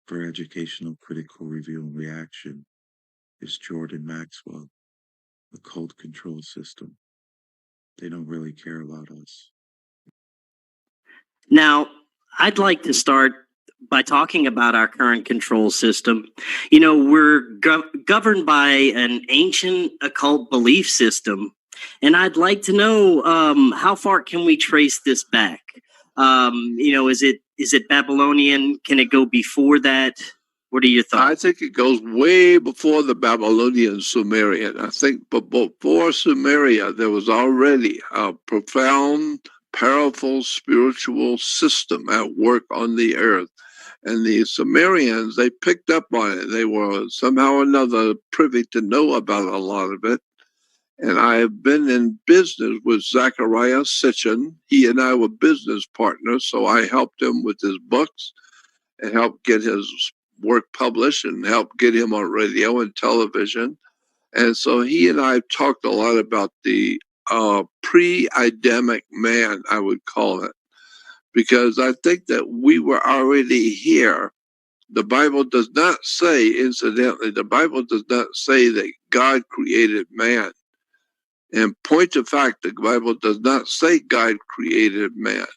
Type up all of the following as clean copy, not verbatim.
for educational critical review and reaction is Jordan Maxwell, Occult control system. They don't really care about us. Now, I'd like to start by talking about our current control system. You know, we're governed by an ancient occult belief system, and I'd like to know how far can we trace this back? You know, is it Babylonian? Can it go before that? What are your thoughts? I think it goes way before the Babylonian Sumerian. I think before Sumeria, there was already a profound, powerful spiritual system at work on the earth. And the Sumerians, they picked up on it. They were somehow or another privy to know about a lot of it. And I've been in business with Zachariah Sitchin. He and I were business partners, so I helped him with his books and helped get his work published and helped get him on radio and television. And so he and I talked a lot about the pre-Adamic man, I would call it, because I think that we were already here. The Bible does not say, incidentally, the Bible does not say that God created man. And point of fact, the Bible does not say God created man.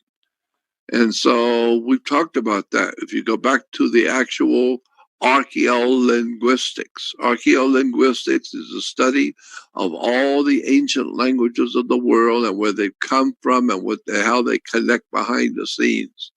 And so we've talked about that. If you go back to the actual archaeolinguistics, archaeolinguistics is a study of all the ancient languages of the world and where they've come from and how they connect behind the scenes.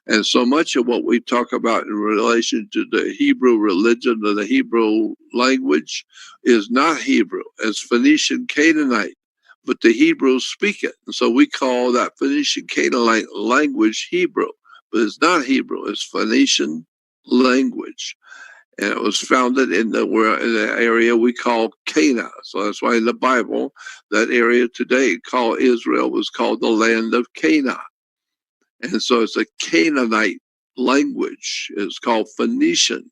And so much of what we talk about in relation to the Hebrew religion or the Hebrew language is not Hebrew. It's Phoenician Canaanite, but the Hebrews speak it. And so we call that Phoenician Canaanite language Hebrew, but it's not Hebrew. It's Phoenician language. And it was founded in the area we call Canaan. So that's why in the Bible, that area today called Israel was called the land of Canaan. And so it's a Canaanite language. It's called Phoenician,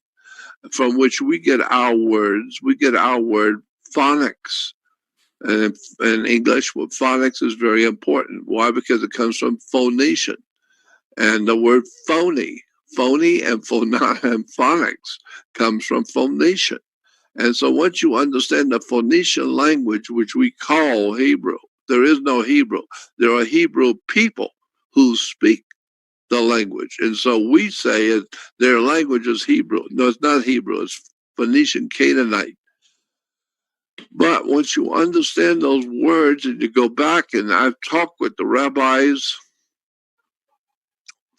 from which we get our words. We get our word phonics. And in English, phonics is very important. Why? Because it comes from phonation. And the word phony and phonics comes from phonation. And so once you understand the Phoenician language, which we call Hebrew, there is no Hebrew. There are Hebrew people who speak the language. And so we say their language is Hebrew. No, it's not Hebrew. It's Phoenician Canaanite. But once you understand those words and you go back, and I've talked with the rabbis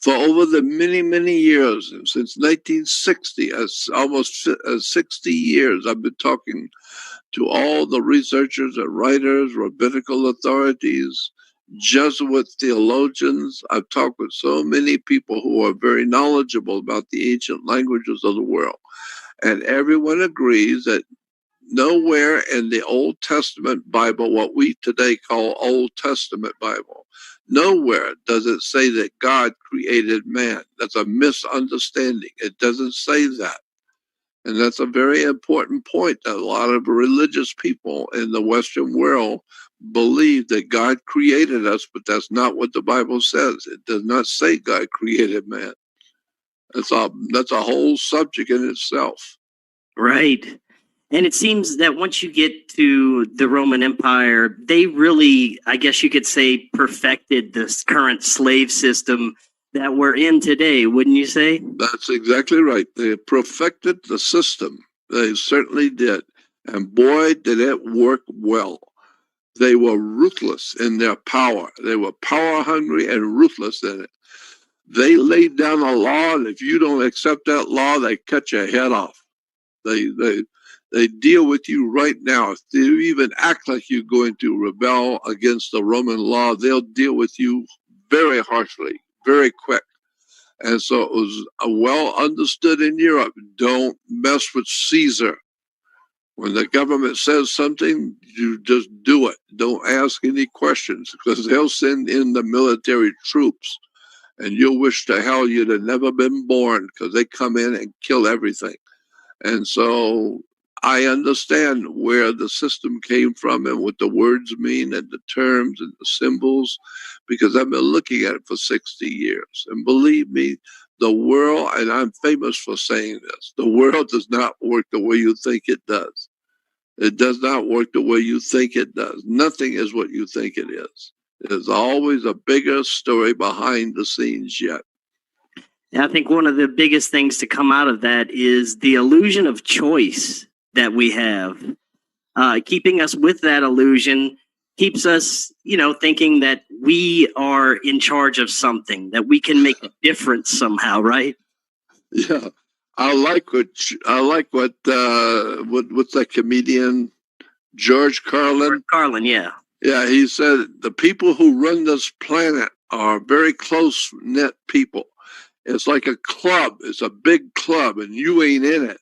for over the many, many years, and since 1960, almost 60 years, I've been talking to all the researchers and writers, rabbinical authorities, Jesuit theologians. I've talked with so many people who are very knowledgeable about the ancient languages of the world. And everyone agrees that nowhere in the Old Testament Bible, what we today call Old Testament Bible, nowhere does it say that God created man. That's a misunderstanding. It doesn't say that. And that's a very important point. A lot of religious people in the Western world believe that God created us, but that's not what the Bible says. It does not say God created man. That's a whole subject in itself. Right. And it seems that once you get to the Roman Empire, they really, I guess you could say, perfected this current slave system that we're in today, wouldn't you say? That's exactly right. They perfected the system. They certainly did. And boy, did it work well. They were ruthless in their power. They were power hungry and ruthless in it. They laid down a law, and if you don't accept that law, they cut your head off. They deal with you right now. If you even act like you're going to rebel against the Roman law, they'll deal with you very harshly, very quick. And so it was well understood in Europe, don't mess with Caesar. When the government says something, you just do it. Don't ask any questions, because they'll send in the military troops, and you'll wish to hell you'd have never been born, because they come in and kill everything. And so I understand where the system came from and what the words mean and the terms and the symbols, because I've been looking at it for 60 years. And believe me, The world, and I'm famous for saying this, the world does not work the way you think it does. It does not work the way you think it does. Nothing is what you think it is. There's always a bigger story behind the scenes yet. And I think one of the biggest things to come out of that is the illusion of choice that we have. Keeping us with that illusion keeps us, thinking that we are in charge of something, that we can make a difference somehow, right? Yeah. What's that comedian, George Carlin? Carlin, yeah. Yeah, he said the people who run this planet are very close knit people. It's like a club. It's a big club, and you ain't in it.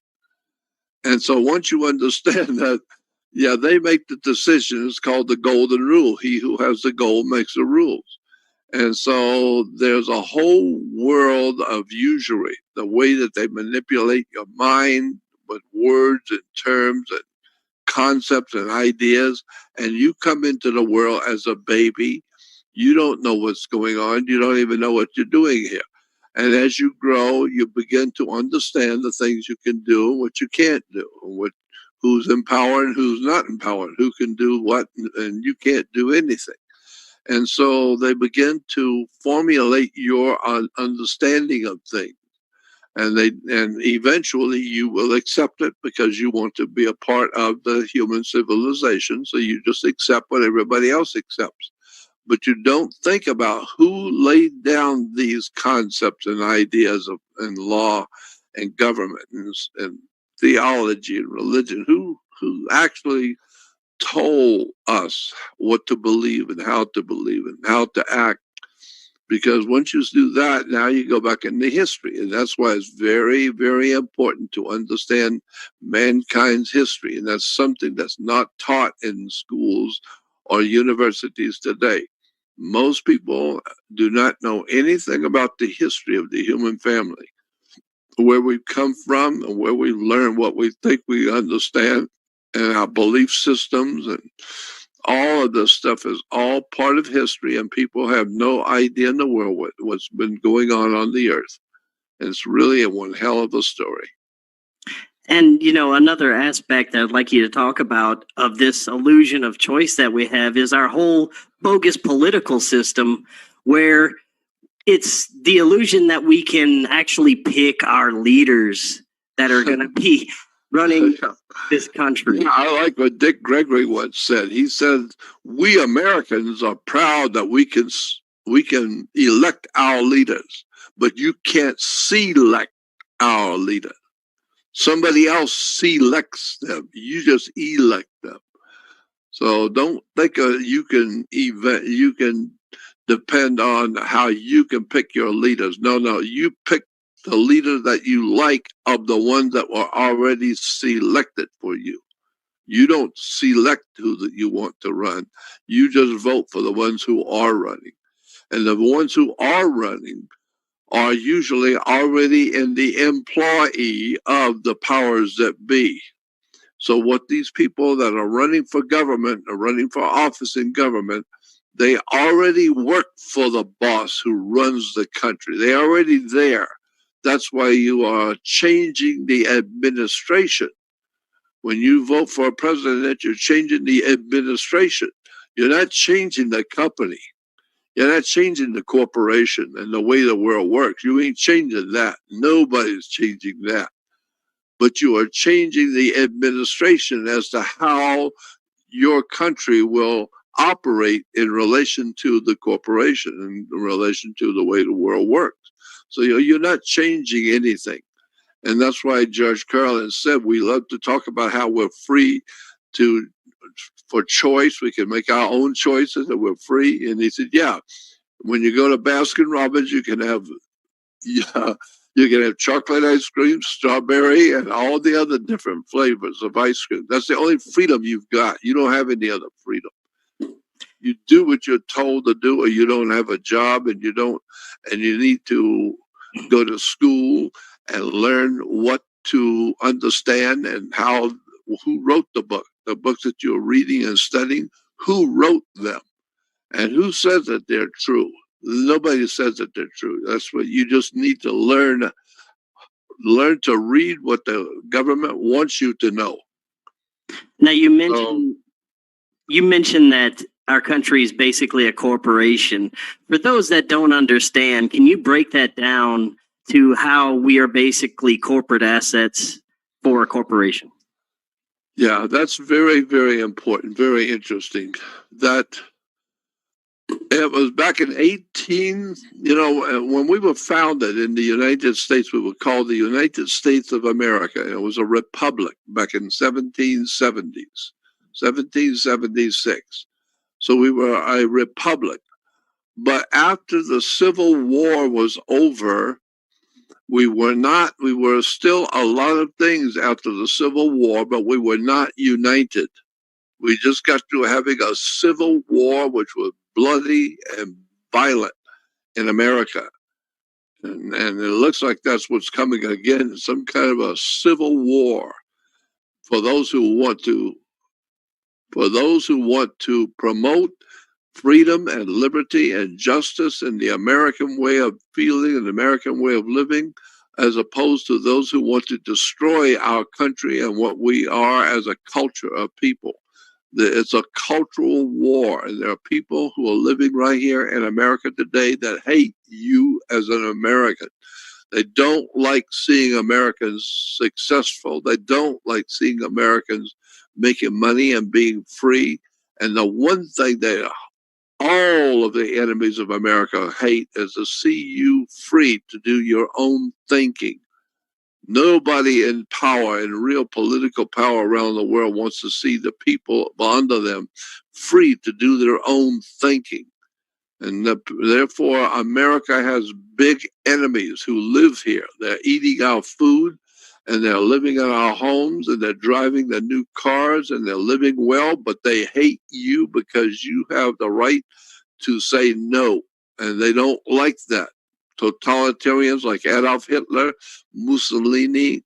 And so once you understand that, yeah, they make the decision. It's called the golden rule. He who has the gold makes the rules. And so there's a whole world of usury, the way that they manipulate your mind with words and terms and concepts and ideas. And you come into the world as a baby. You don't know what's going on. You don't even know what you're doing here. And as you grow, you begin to understand the things you can do and what you can't do, who's empowered and who's not empowered, who can do what, and you can't do anything. And so they begin to formulate your understanding of things. And eventually you will accept it because you want to be a part of the human civilization. So you just accept what everybody else accepts. But you don't think about who laid down these concepts and ideas and law and government and theology and religion. Who actually told us what to believe and how to act. Because once you do that, now you go back into history. And that's why it's very, very important to understand mankind's history. And that's something that's not taught in schools or universities today. Most people do not know anything about the history of the human family, where we've come from and where we've learned what we think we understand, and our belief systems and all of this stuff is all part of history, and people have no idea in the world what's been going on the earth. And it's really one hell of a story. And, another aspect I'd like you to talk about of this illusion of choice that we have is our whole bogus political system, where it's the illusion that we can actually pick our leaders that are going to be running this country. Yeah, I like what Dick Gregory once said. He said, "We Americans are proud that we can elect our leaders, but you can't select our leader. Somebody else selects them. You just elect them. So don't think you can depend on how you can pick your leaders. No, you pick the leader that you like of the ones that were already selected for you. You don't select who that you want to run. You just vote for the ones who are running. And the ones who are running are usually already in the employ of the powers that be. So what these people that are running for government, are running for office in government, they already work for the boss who runs the country. They're already there. That's why you are changing the administration. When you vote for a president, you're changing the administration. You're not changing the company. You're not changing the corporation and the way the world works. You ain't changing that. Nobody's changing that. But you are changing the administration as to how your country will operate in relation to the corporation and in relation to the way the world works. So you're not changing anything. And that's why George Carlin said we love to talk about how we're free for choice. We can make our own choices and we're free. And he said, yeah, when you go to Baskin Robbins, you can have chocolate ice cream, strawberry, and all the other different flavors of ice cream. That's the only freedom you've got. You don't have any other freedom. You do what you're told to do, or you don't have a job, and you need to go to school and learn what to understand and who wrote the books that you're reading and studying, who wrote them, and who says that they're true. Nobody says that they're true. That's what you just need to learn to read what the government wants you to know. Now you So, mentioned that our country is basically a corporation. For those that don't understand, can you break that down to how we are basically corporate assets for a corporation? yeah, that's very, very important, very interesting. That it was back in 18, when we were founded in the United States, we were called the United States of America. It was a republic back in 1776. So we were a republic. But after the Civil War was over, we were still a lot of things after the Civil War, but we were not united. We just got through having a civil war, which was bloody and violent in America. And it looks like that's what's coming again, some kind of a civil war for those who want to promote freedom and liberty and justice and the American way of feeling and the American way of living, as opposed to those who want to destroy our country and what we are as a culture of people. It's a cultural war, and there are people who are living right here in America today that hate you as an American. They don't like seeing Americans successful. They don't like seeing Americans making money and being free. And the one thing that all of the enemies of America hate is to see you free to do your own thinking. Nobody in power, in real political power around the world, wants to see the people under them free to do their own thinking. And therefore, America has big enemies who live here. They're eating our food, and they're living in our homes, and they're driving the new cars, and they're living well, but they hate you because you have the right to say no. And they don't like that. Totalitarians like Adolf Hitler, Mussolini,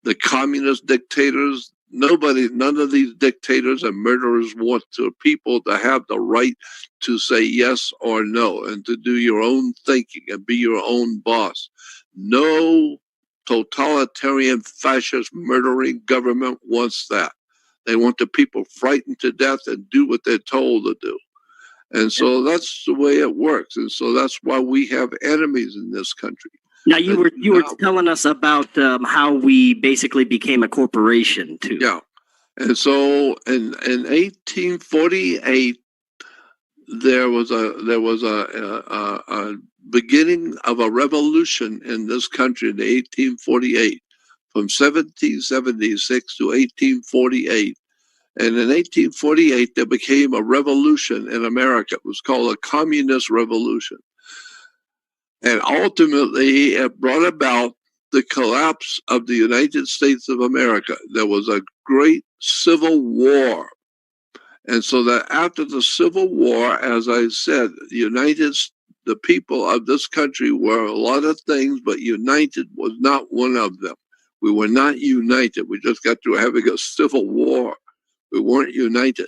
the communist dictators, none of these dictators and murderers want people to have the right to say yes or no and to do your own thinking and be your own boss. No totalitarian, fascist, murdering government wants that. They want the people frightened to death and do what they're told to do. And so that's the way it works. And so that's why we have enemies in this country. Now you were telling us about how we basically became a corporation too. Yeah, and so in 1848 there was a beginning of a revolution in this country in 1848, from 1776 to 1848. And in 1848 there became a revolution in America. It was called a communist revolution. And ultimately, it brought about the collapse of the United States of America. There was a great civil war. And so that after the Civil War, as I said, the people of this country were a lot of things, but united was not one of them. We were not united. We just got through having a civil war. We weren't united.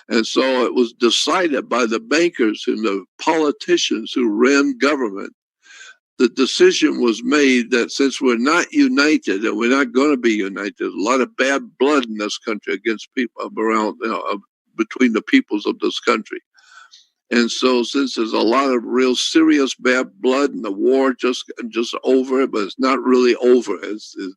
And so it was decided by the bankers and the politicians who ran government. The decision was made that since we're not united, and we're not going to be united, there's a lot of bad blood in this country against people around, between the peoples of this country. And so since there's a lot of real serious bad blood and the war just over, but it's not really over.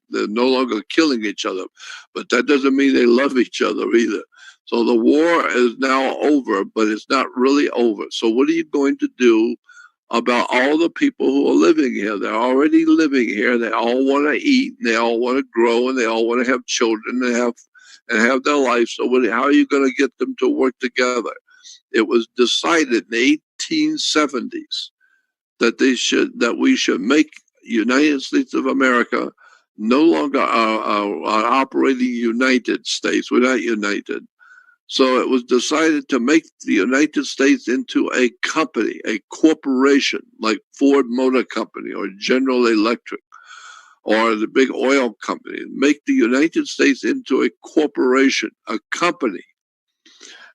They're no longer killing each other, but that doesn't mean they love each other either. So the war is now over, but it's not really over. So what are you going to do about all the people who are living here? They're already living here. They all want to eat, and they all want to grow, and they all want to have children and have their life. So how are you going to get them to work together? It was decided in the 1870s that we should make United States of America no longer our operating United States. We're not united. So it was decided to make the United States into a company, a corporation, like Ford Motor Company or General Electric or the big oil company. Make the United States into a corporation, a company.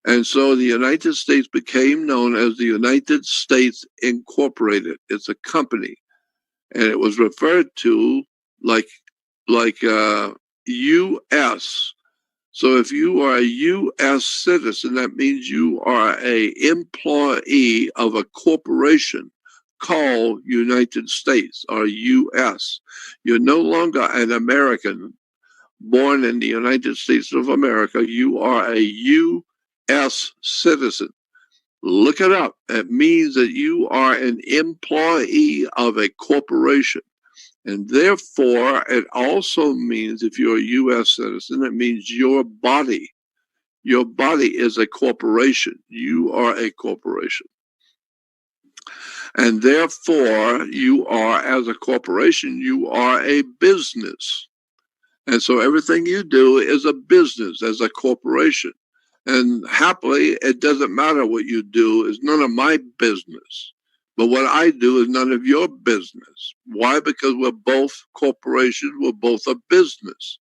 And so the United States became known as the United States Incorporated. It's a company, and it was referred to like U.S. So if you are a U.S. citizen, that means you are a employee of a corporation called United States or U.S. You're no longer an American born in the United States of America. You are a U.S. citizen. Look it up. It means that you are an employee of a corporation. And therefore, it also means if you're a U.S. citizen, it means your body is a corporation. You are a corporation. And therefore, you are, as a corporation, you are a business. And so everything you do is a business as a corporation. And happily, it doesn't matter what you do. It's none of my business. But what I do is none of your business. Why? Because we're both corporations. We're both a business.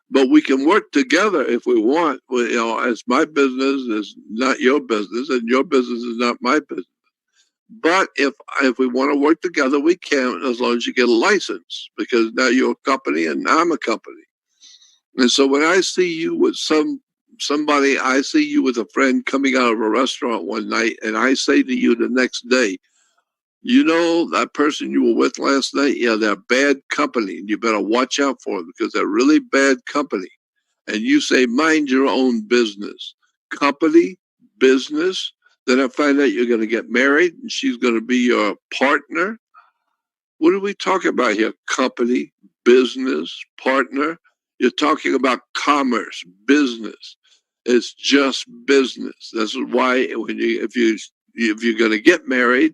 But we can work together if we want. Well, you know, as my business is not your business, and your business is not my business. But if we want to work together, we can, as long as you get a license, because now you're a company and I'm a company. And so when I see you with somebody, I see you with a friend coming out of a restaurant one night, and I say to you the next day, you know, that person you were with last night, yeah, they're bad company, and you better watch out for them because they're really bad company. And you say, mind your own business. Company, business. Then I find out you're going to get married and she's going to be your partner. What are we talking about here? Company, business, partner. You're talking about commerce, business. It's just business. That's why if you're going to get married,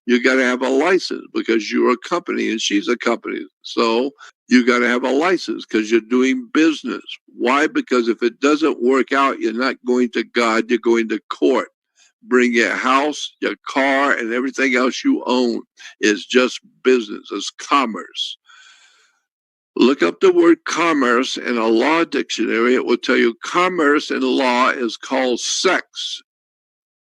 you got to have a license because you're a company and she's a company. So you got to have a license because you're doing business. Why? Because if it doesn't work out, you're not going to God, you're going to court. Bring your house, your car, and everything else you own. It's just business. It's commerce. Look up the word commerce in a law dictionary. It will tell you commerce in law is called sex.